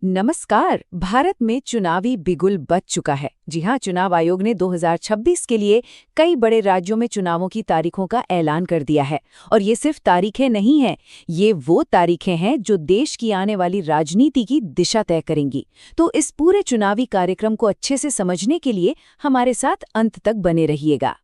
नमस्कार। भारत में चुनावी बिगुल बज चुका है। जी हाँ, चुनाव आयोग ने 2026 के लिए कई बड़े राज्यों में चुनावों की तारीखों का ऐलान कर दिया है। और ये सिर्फ तारीखें नहीं हैं, ये वो तारीखें हैं जो देश की आने वाली राजनीति की दिशा तय करेंगी। तो इस पूरे चुनावी कार्यक्रम को अच्छे से समझने के लिए हमारे साथ अंत तक बने रहिएगा।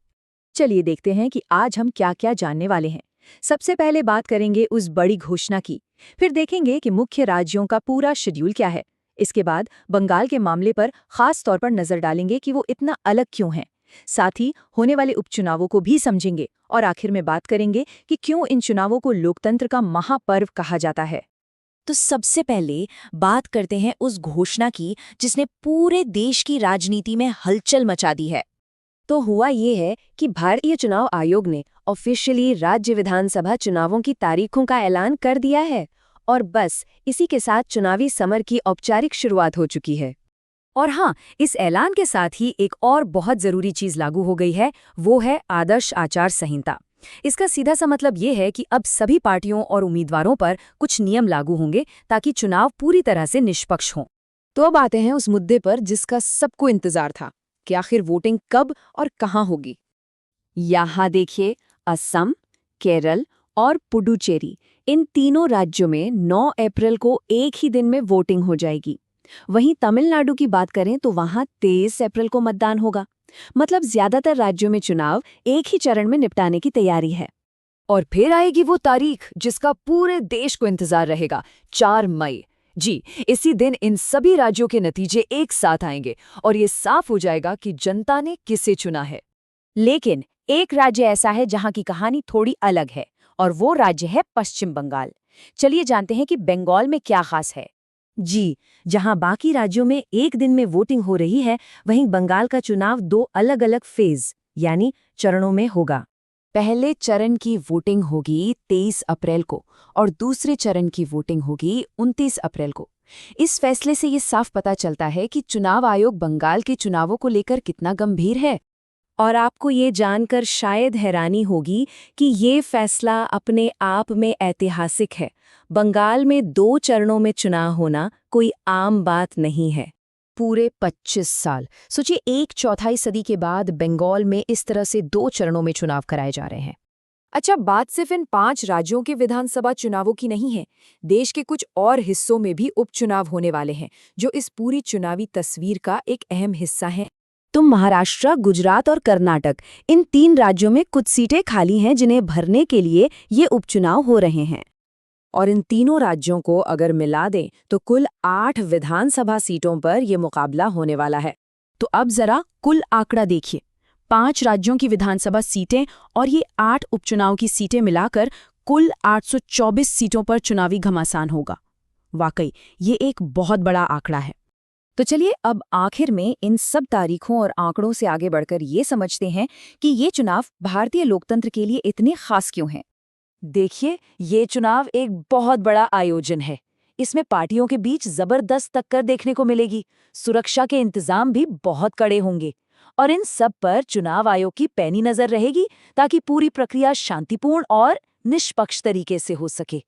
चलिए देखते हैं कि आज हम क्या-क्या जानने वाले हैं। सबसे पहले बात करेंगे उस बड़ी घोषणा की, फिर देखेंगे कि मुख्य राज्यों का पूरा शेड्यूल क्या है। इसके बाद बंगाल के मामले पर खास तौर पर नजर डालेंगे कि वो इतना अलग क्यों है। साथ ही होने वाले उपचुनावों को भी समझेंगे और आखिर में बात करेंगे कि क्यों इन चुनावों को लोकतंत्र का महापर्व कहा जाता है। तो सबसे पहले बात करते हैं उस घोषणा की जिसने पूरे देश की राजनीति में हलचल मचा दी है। तो हुआ ये है कि भारतीय चुनाव आयोग ने ऑफिशियली राज्य विधानसभा चुनावों की तारीखों का ऐलान कर दिया है और बस इसी के साथ चुनावी समर की औपचारिक शुरुआत हो चुकी है। और हाँ, इस ऐलान के साथ ही एक और बहुत जरूरी चीज लागू हो गई है, वो है आदर्श आचार संहिता। इसका सीधा सा मतलब ये है कि अब सभी पार्टियों और उम्मीदवारों पर कुछ नियम लागू होंगे ताकि चुनाव पूरी तरह से निष्पक्ष हों। तो अब आते हैं उस मुद्दे पर जिसका सबको इंतजार था कि आखिर वोटिंग कब और कहाँ होगी। यहाँ देखिए, असम, केरल और पुडुचेरी, इन तीनों राज्यों में 9 अप्रैल को एक ही दिन में वोटिंग हो जाएगी। वहीं तमिलनाडु की बात करें तो वहां 23 अप्रैल को मतदान होगा। मतलब ज्यादातर राज्यों में चुनाव एक ही चरण में निपटाने की तैयारी है। और फिर आएगी वो तारीख जिसका पूरे देश को इंतजार रहेगा, 4 मई। जी, इसी दिन इन सभी राज्यों के नतीजे एक साथ आएंगे और ये साफ हो जाएगा कि जनता ने किसे चुना है। लेकिन एक राज्य ऐसा है जहां की कहानी थोड़ी अलग है और वो राज्य है पश्चिम बंगाल। चलिए जानते हैं कि बंगाल में क्या खास है। जी, जहां बाकी राज्यों में एक दिन में वोटिंग हो रही है, वहीं बंगाल का चुनाव 2 अलग-अलग फेज यानी चरणों में होगा। पहले चरण की वोटिंग होगी 23 अप्रैल को और दूसरे चरण की वोटिंग होगी 29 अप्रैल को। इस फैसले से ये साफ पता चलता है कि चुनाव आयोग बंगाल के चुनावों को लेकर कितना गंभीर है। और आपको ये जानकर शायद हैरानी होगी कि ये फैसला अपने आप में ऐतिहासिक है। बंगाल में 2 चरणों में चुनाव होना कोई आम बात नहीं है। पूरे 25 साल सोचिए, 1/4 सदी के बाद बंगाल में इस तरह से 2 चरणों में चुनाव कराए जा रहे हैं। अच्छा, बात सिर्फ इन 5 राज्यों के विधानसभा चुनावों की नहीं है। देश के कुछ और हिस्सों में भी उपचुनाव होने वाले हैं, जो इस पूरी चुनावी तस्वीर का एक अहम हिस्सा हैं। तो महाराष्ट्र, गुजरात और कर्नाटक, इन 3 राज्यों में कुछ सीटें खाली हैं जिन्हें भरने के लिए ये उपचुनाव हो रहे हैं। और इन तीनों राज्यों को अगर मिला दें तो कुल 8 विधानसभा सीटों पर यह मुकाबला होने वाला है। तो अब जरा कुल आंकड़ा देखिए। 5 राज्यों की विधानसभा सीटें और ये 8 उपचुनाव की सीटें मिलाकर कुल 824 सीटों पर चुनावी घमासान होगा। वाकई ये एक बहुत बड़ा आंकड़ा है। तो चलिए अब आखिर में इन सब तारीखों और आंकड़ों से आगे बढ़कर ये समझते हैं कि ये चुनाव भारतीय लोकतंत्र के लिए इतने खास क्यों हैं। देखिए, ये चुनाव एक बहुत बड़ा आयोजन है। इसमें पार्टियों के बीच जबरदस्त टक्कर देखने को मिलेगी। सुरक्षा के इंतजाम भी बहुत कड़े होंगे और इन सब पर चुनाव आयोग की पैनी नजर रहेगी ताकि पूरी प्रक्रिया शांतिपूर्ण और निष्पक्ष तरीके से हो सके।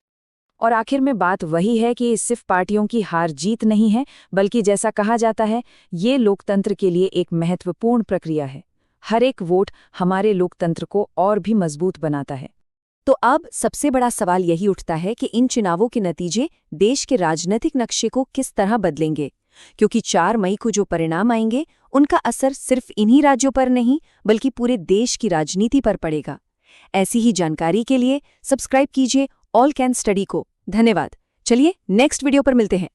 और आखिर में बात वही है कि सिर्फ पार्टियों की हार जीत नहीं है, बल्कि जैसा कहा जाता है, ये लोकतंत्र के लिए एक महत्वपूर्ण प्रक्रिया है। हर एक वोट हमारे लोकतंत्र को और भी मजबूत बनाता है। तो अब सबसे बड़ा सवाल यही उठता है कि इन चुनावों के नतीजे देश के राजनीतिक नक्शे को किस तरह बदलेंगे, क्योंकि 4 मई को जो परिणाम आएंगे उनका असर सिर्फ इन्हीं राज्यों पर नहीं बल्कि पूरे देश की राजनीति पर पड़ेगा। ऐसी ही जानकारी के लिए सब्सक्राइब कीजिए ऑल कैन स्टडी को। धन्यवाद। चलिए नेक्स्ट वीडियो पर मिलते हैं।